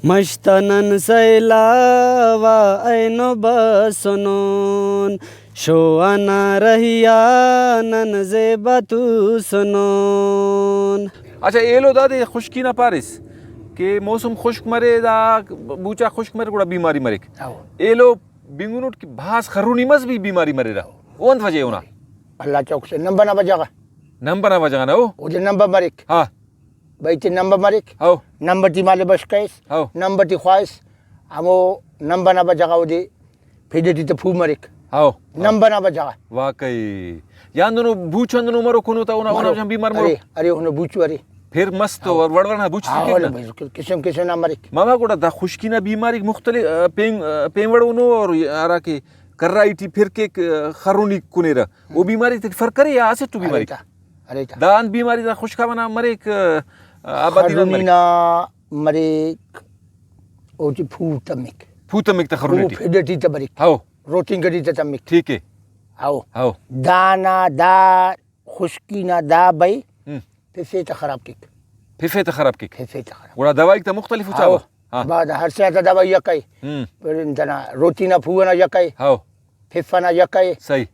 مشتنن سیلاوا اینو بسنون شوانا رهیانن زیبتو سنون. अच्छा एलो दादे खुशकी ना पारिस के मौसम खुश्क मरे दा बूचा खुश्क मरे गुड़ा बीमारी मरे एलो बिंगुनुट की भास खरूनी मस भी बीमारी मरे रहा वो अंत वजह होना अल्लाह चौक से नंबर ना बजागा ना वो जो नंबर मरिक हाँ भाई ते नंबर मरिक आओ नंबर ती माले बस कैस आओ नंबर ती ख्वाइस हमो नंबर ना बजागा वो दे फिर ती तो फू मरिक आओ नंबर ना बजागा वाकई यान दोनों बूचन दोनों मरो कोनो ता उना जम बीमार मरो अरे उन्हें बूचू अरे फिर मस्त और वड़वड़ना बूच किस्म किस्म ना मरिक मामा कोड़ा दा खुशकी ना बीमारी मुख्तलिफ पेंवड़ उनो और यारा के कर्राइटी फिर के खरूनी कुनेरा वो बीमारी ते फर्क करे या आसे टू बीमारी अरे दान बीमारी दा खुशका बना मरे एक आबादी ना मरिक ओ जी फूतमिक त खरूनी फिडटी त मरिक आओ रोटिंग करी त तमिक ठीक है आओ आओ दाना दा खुशकी ना दा भाई फिर त खराब किक फिर त खराब किक फिर त खराब वड़ा दवाई त मुख्तलिफ हो चाहो हां बाद हर से त दवाई यकई फिर इंतना रोटी ना फूना यकई आओ फिफना यकई सही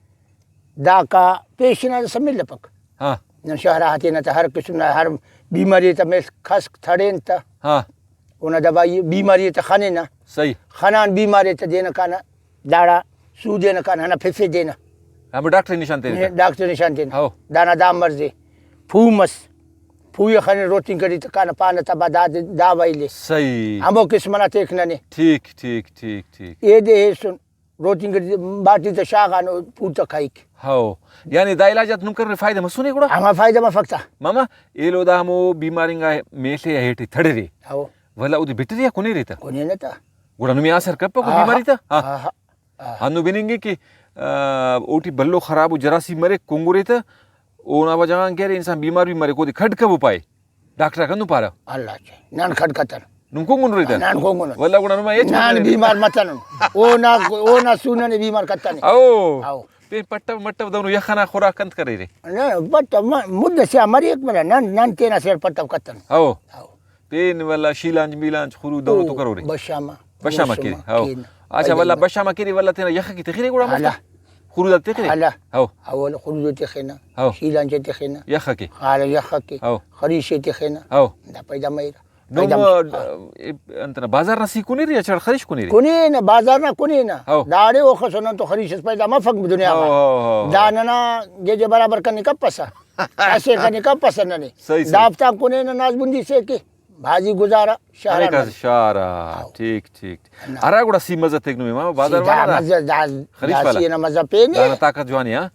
दा का पेशना समिल पक हां न शहरा हाथी न त हर किस्म हर बीमारी त में खास थड़ेन त हां उन दवाई बीमारी त खाने ना सही खानान बीमारी त देना काना दाड़ा सू देना काना ना फिफे देना हम डॉक्टर निशान ते डॉक्टर निशान देना आओ दाना दाम मर्जी फूमस फूय खाने रोटी करी त काना पाना त बदा दवाई ले सही हमो किस्मना देखना ने ठीक ठीक ठीक ठीक ये दे सुन रोटी करी बाटी त शागानो फूट खाई हाओ यानी दा इलाजत नुकर फायदा मसुने गुड़ा हम फायदा में फक्ता मामा एलो दा हमो बीमारिंगा मेले हेटे थड़े रे आओ वला उदी बिटरिया कोने रे त कोने न त गुड़ा नुमी असर कप को बीमारी त हां हनु बिनेंगे कि ओटी बल्लो खराब जरासी मरे कुंगुरे त ओना वजह के इंसान बीमार भी मरे को खड कब उपाय डॉक्टर कनु पारा अल्लाह नान खडकतन नुको गुन रे त नान कोंगुन वला गुड़ा नुमा एच नान बीमार मतन ओ ना सुनने बीमार कतन आओ आओ पे पट्टा मट्टा दोनों यखना खुराक कंत करे रे न बट मुद्दे से हमारी एक मेरा नान तेना से पट्टा कतन आओ आओ पेन वाला शीलांज मिलांज खुरू दोनों तो करो रे बशामा के आओ अच्छा वला बशामा के वला तेना यख की तखरी गुड़ा मत खुरू दा तखरी अल्लाह आओ अवल खुरू तखना आओ शीलांज तखना यख के हाल यख के आओ खरीशे तखना आओ दा पैदा मेरा नो अंतना बाजार ना सीकुने रे अच्छा खरीश कोने रे कोने ना बाजार ना कोने ना आओ दाड़े वो खसना तो खरीश पैदा मफक दुनिया में दाना जे बराबर करने का पसा ऐसे करने का पसंद नहीं दाफ्ता कोने ना नाजबुंदी से के भाजी गुजारा शहरा का शहरा ठीक ठीक अरे गुड़ा सी मजा तेक नुमे मामा बाजार वाला खरीश वाला ये ना मजा पे नहीं दाना ताकत जवानी हां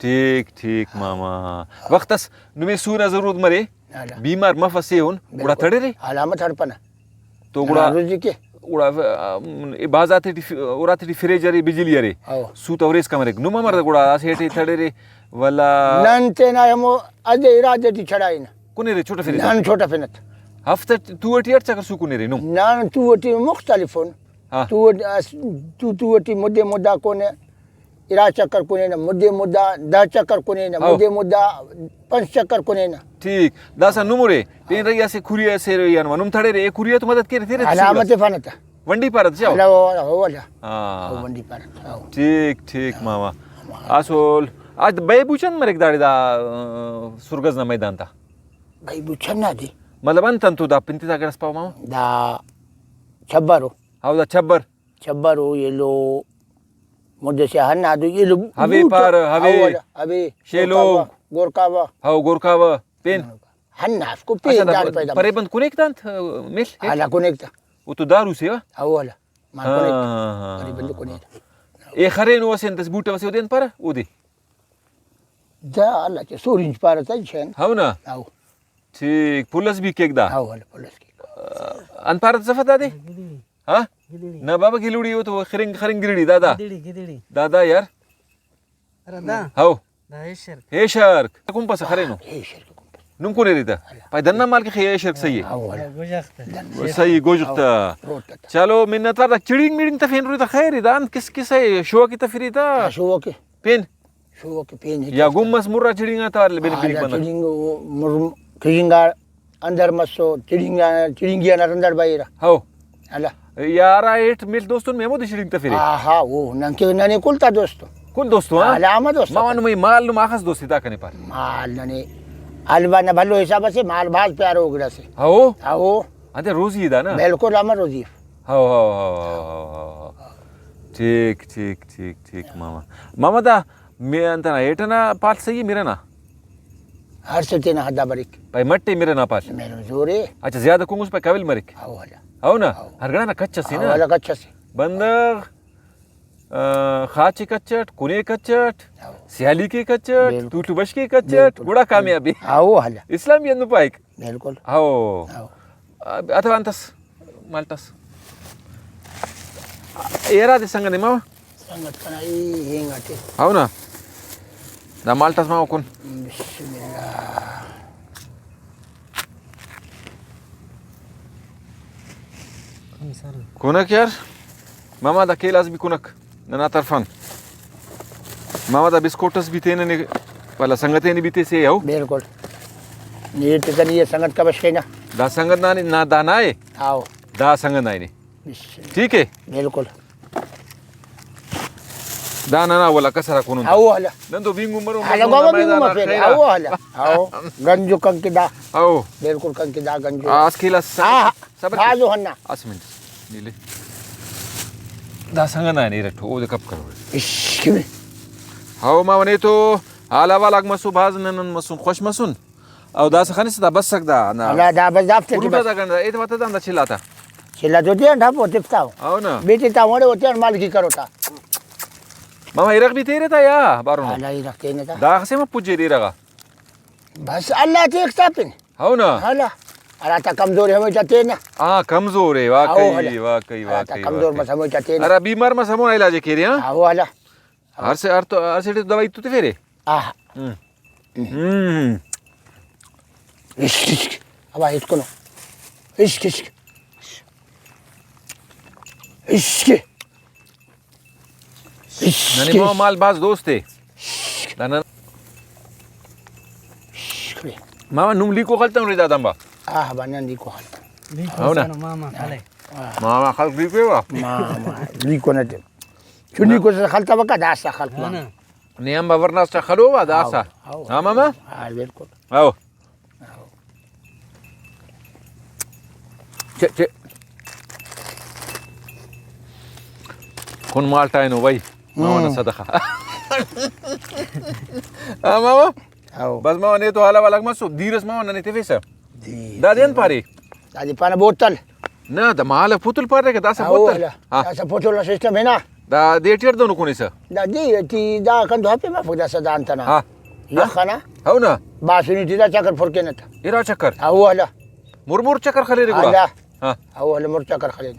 ठीक ठीक मामा वक्तस नुमे सूना जरूरत मरे बीमार मफसे हुन गुड़ा थड़े रे अलामत हड़पना तो गुड़ा रोजी के गुड़ा ए बाजाते ओराते फ्रेजरी बिजली रे सू तवरेस कमरे नुमा मर गुड़ा सेठी थड़े रे वाला नंते ना हमो अजे इरादे ती छड़ाई ना कोने रे छोटा फिर नान छोटा फिनत हफ्ते तू अटी अर्चा कर सुकुने रे नु नान तू अटी मुख्तलिफोन तू अटी मुद्दा कोने इरा चक्कर कोने ना मुद्दा दा चक्कर कोने ना मुद्दा पंच चक्कर कोने ना ठीक दासा नुमुरे पेन रैया से खुरिया से रे यान नुम थड़े रे खुरिया तो मदद करे रे अलामत फनता वंडी पारत जाओ हो वाला हां वंडी पारत ठीक ठीक मामा आसोल आज बैबुचन मरे दाड़ी दा सुरगज ना मैदान था भाई बुछन ना दी मतलब अंतन तो दा पिंती दा गरस पाओ मामा दा छब्बरो हाउ दा छब्बरो ये लो मुद्दे से हन्ना दो ये लो हवे पर हवे शेलो गोरकावा हाउ गोरकावा पेन हन्ना उसको पेन दाल पैदा परे बंद कोने एकता मिल आला कोने एकता वो तो दारू से हाउ वाला मार कोने परे बंद कोने ए खरे नो से दस बूटे वसे देन पर उदी दा अल्लाह के सोरिंज पार छन हाउ ना हाउ ठीक पुलिस भी केक दा हाउ वाला पुलिस के अन पार सफा दे हां ना बाबा गिलुड़ी हो तो खरिंग गिलड़ी दादा दादा यार अरे दा हाउ दा शर्क कुम पास खरे नो नुम कोने रीता पाई दन्ना माल के खे शर्क सही है सही गोजता चलो मिन्नत वाला चिड़िंग मीडिंग त फेन रुता खैर दान किस है शो की तफरीता शो के पेन शो के पेन या गुम्मस मुर्रा चिड़िंगा तार बेन बिन बना चिड़िंग मुर्रा चिड़िंगा अंदर मसो चिड़िंगिया नरंदर बाईरा हो अला यारा एट मिल दोस्तों मेमो दिशिरिंग तफिरे हा वो नंके नने कुलता दोस्तो कुल दोस्तों अला आमा दोस्तो मामा नुई माल नु माखस दोस्ती ता कने पर माल नने अलबाना भलो हिसाब से माल भाज प्यारो उगड़ा से हो आओ अते रोजी दा ना बिल्कुल आमा रोजी हो ठीक ठीक ठीक ठीक मामा दा मैं अंतना एटना पाल सही मेरा ना हर से तेना हदा बरिक भाई मट्टे मेरे ना पाल मेरो जोरे अच्छा ज्यादा कुंगुस पे काबिल मरिक आओ हला हो ना हरगणा ना कच्चा सी ना हला कच्चा से बंदर खाची कच्चट कुने कच्चट सियाली के कच्चट टूटू बश के कच्चट गुड़ा कामयाबी आओ हला इस्लाम यंदु पाइक बिल्कुल हो आओ अथवा अंतस माल्टस एरा दे संगने मामा संगत कनाई हेंगाटे हो ना दा माल्टस मामा कुन बिस्मिल्लाह कुनक यार मामा दा केलास भी कुनक नना तरफन मामा दा बिस्कोटस भी थे ने वाला संगते ने भी थे से हो बिल्कुल ये तो ये संगत का बश है ना दा संगत ना दा ना है आओ दा संगत ना है बिस्मिल्लाह ठीक है बिल्कुल दा ना वाला कसरा कुन आओ हला नंदो बिंगु मरो हला गोवा भी घुमा फिर आओ हला आओ गंजो कंकी दा आओ बिल्कुल कंकी दा गंजो आज केलास हाँ सबर हाजो हन्ना मिनट नीले दा संगत ना नहीं रखो ओ कब करो इश्क में हाओ मामा ने तो हाला वाला मसु बाज नन मसु खुश मसुन او دا څه خنس دا بس سکدا نه لا دا بس دافته ورته دا کنه ایت وته دا چلاتا چلا تو دې ډا پوتې پتاو او نه بیٹی تا وړه وته مال کی کرو تا ماما ایرغ بي تیرے تا یا بارو الله یې راکې نه تا دا خسه ما پوجې دیرغه بس الله ته اکتاپن او نه هلا اراتا کمزور هم چته نه کمزور ہے واقعی واقعی اراتا کمزور بس هم چته نه ارا بیمار ما سمون علاج کیری ها او هلا هر سے هر سے دوائی تو ته فیرے اه ايش ابا يتكنو ايش ايش ايش نانی ما مال باز دوست ہے دانا ماما نوم لیکو خلتن ردا دمبا بنان دي كوال هنا ماما خلي ماما خلق لیکو ماما ليكو ندم شو ليكو خلطه بقى داسه خلط ماما نيام باورناس تخلو وا داسا ها ماما بالكل او چ كون مالتاينو باي ماما صدقه ماما او بس ماما نه تو حالا والا ما سو ديرس ماما نه تفيسا دا دين پاري دي پانا بوتل نه دا مال فوتل پاره که دا سه بوتل دا سه بوتل سيستم هنا دا ديټير دونو كوني سه دا دي تي دا كان دوه په فودا سدانتنا ها يا خنا او نه باسوني تي دا چکر فرکنه ايرا چکر او هلا مرمور چکر خلي رګوا هلا ها او هلا مر چکر خلي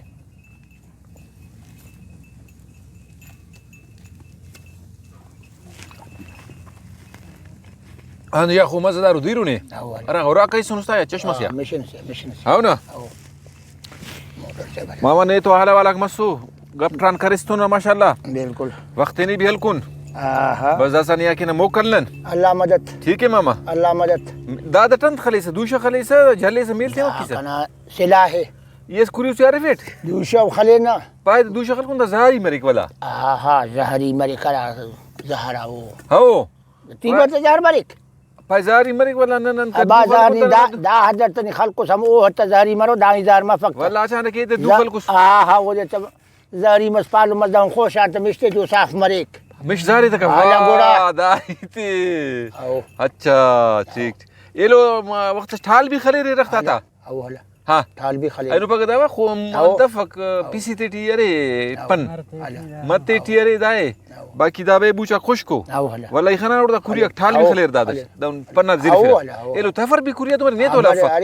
ان يا خو مزدار ديروني او هلا ارا اورا كاي سنستا يا چشمس يا مشين او نه او موتر سے بھائی ماما نه تو حالا والا مسو گپ ټران کریستو نه ماشاءالله بالکل وقت نہیں بھی ہلکن اها بس داسا نیا کہ موکلن الله مدد ٹھیک ہے ماما الله مدد دادا ټند خلیسه دوشه خلیسه جلیسه میلته وکیسه كان سلاحي يس كوريوس يعرفت دوشا وخلينا بايد دوشه خلكم ده زهري مريك ولا اها زهري مريكا زهراو هو تيبا زهر مريك باي زهري مريك ولا نن بازاري دا حضرتني خلقو سمو حتى زهري مرو داني زهر ما فقط ولا عشان كده دوخل كوس اها وجه زهري مسپالو مزدان خوش انت مشتي جو صاف مريك مش زهري ده على غورا. دايتي او अच्छा ठीक ये लो وقت ठाल भी खले रे रखता था او هلا ها تعال بي خلي اينو پکدا وا خو متفق پيسي تي تي اري پن مت تي اري داي باقي دا به بوچا خوش کو او هلا والله خنا وردا كوريا ठाल भी खले दादा دون پنا زير أو فير هلا، أو. ये लो تفر भी كوريا تمر نيتو لفا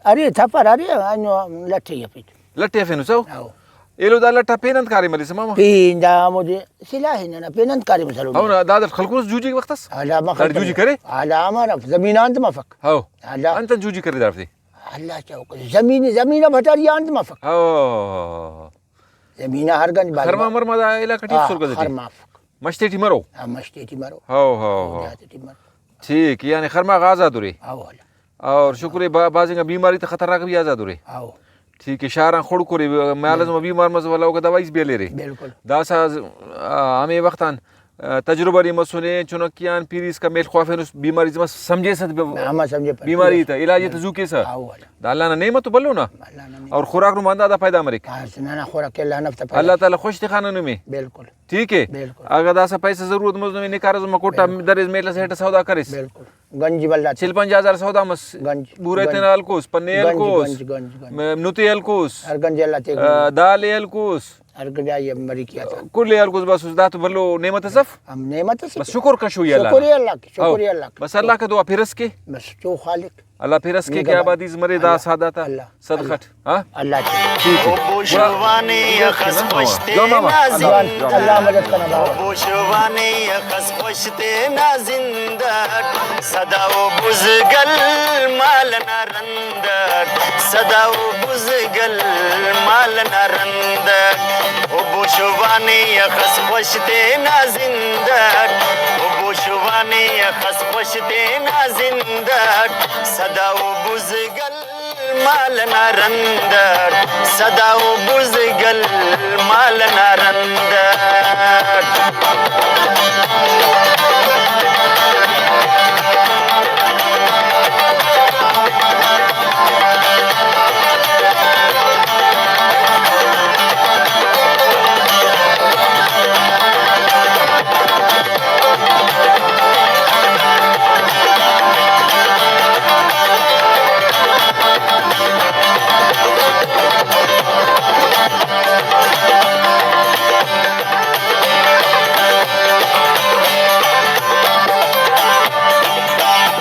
اري ثفر اري انه لا تيفيت لټه فينو سو او ये लो دا لټه پینند کاری ملي سما بيندا مودي سلاحي نه بينن كاري مسلو او دا خلكوس جوجي وقتس على ما در جوجي کرے على ما زمين انت ما فك هو على انت جوجي کرے دارتي الله چوك زمين بتاري انت ما فك او زمين هرغن بالي خرما مرما دا الى کټي سور گدي خرما فك مشتي ټي مرو مشتي مرو هو جاتي مرو ठीक यानी खरमा गाजा दुरी او هلا और शुक्र बाजिंगा बीमारी तो खतरनाक भी आजाद रे आओ ठीक है शारा खोड़ करे मालज में बीमार मज वाला का दवाई भी ले रे बिल्कुल दासा हमें वक्तन तजुर्बा री मसुने चुनकियान पीरिस का मेल खौफन उस बीमारी जमा समझे सद हम समझे बीमारी था इलाज तो जुके सा आओ अल्लाह ने नेमत बोलो ना अल्लाह ने और खुराक नु मंदा दा फायदा मरे ना खोरा के अल्लाह नफ्ता अल्लाह ताला खुश थे खाना में बिल्कुल ठीक है बिल्कुल। अगर दासा पैसे जरूरत मज में निकारज में कोटा दरेज मेला से हेट सौदा करिस बिल्कुल गंज बल्ला 5000 सौदा मस गंज बुरे तेनाल कोस पन्नेल कोस गंज नुतेल कोस हर गंज अल्लाह ते दाल एल कोस हर गंज ये मरी किया था कुल एल कोस बस उस दात बल्लो नेमत सफ हम नेमत से बस शुक्र का शुया अल्लाह शुक्रिया अल्लाह की शुक्रिया अल्लाह की बस अल्लाह का दुआ फिरस के बस जो खालिक अल्लाह फिरस के क्या बात इस मरे दा सादा था अल्लाह, सदखट हां अल्लाह की ठीक है बुशवानी खस खुशते अल्लाह मदद करना बाबा बुशवानी खस खुशते ना जिंदा सदा वो बुजगल माल ना रंद सदा वो बुजगल माल ना रंद वो बुशवानी खस खुशते ना जिंदा वो बुशवानी खस खुशते ना जिंदा सदा वो बुजगल माल ना रंद सदा वो बुजगल माल ना रंद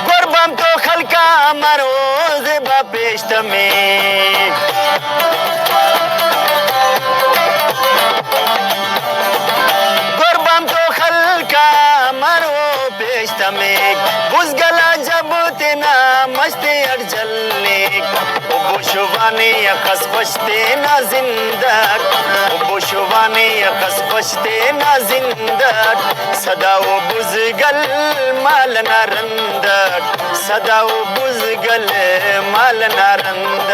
गुरबम तो खलका मरोज बापेश्त में गुरबम तो खलका मरो पेश्त में बुजगला जब तेना मस्ते अड़जलने बुशवानी खस खुशते ना जिंदा बुशवानी खस खुशते ना जिंदा सदा वो बुजगल माल ना रंद सदा वो बुजगल माल ना रंद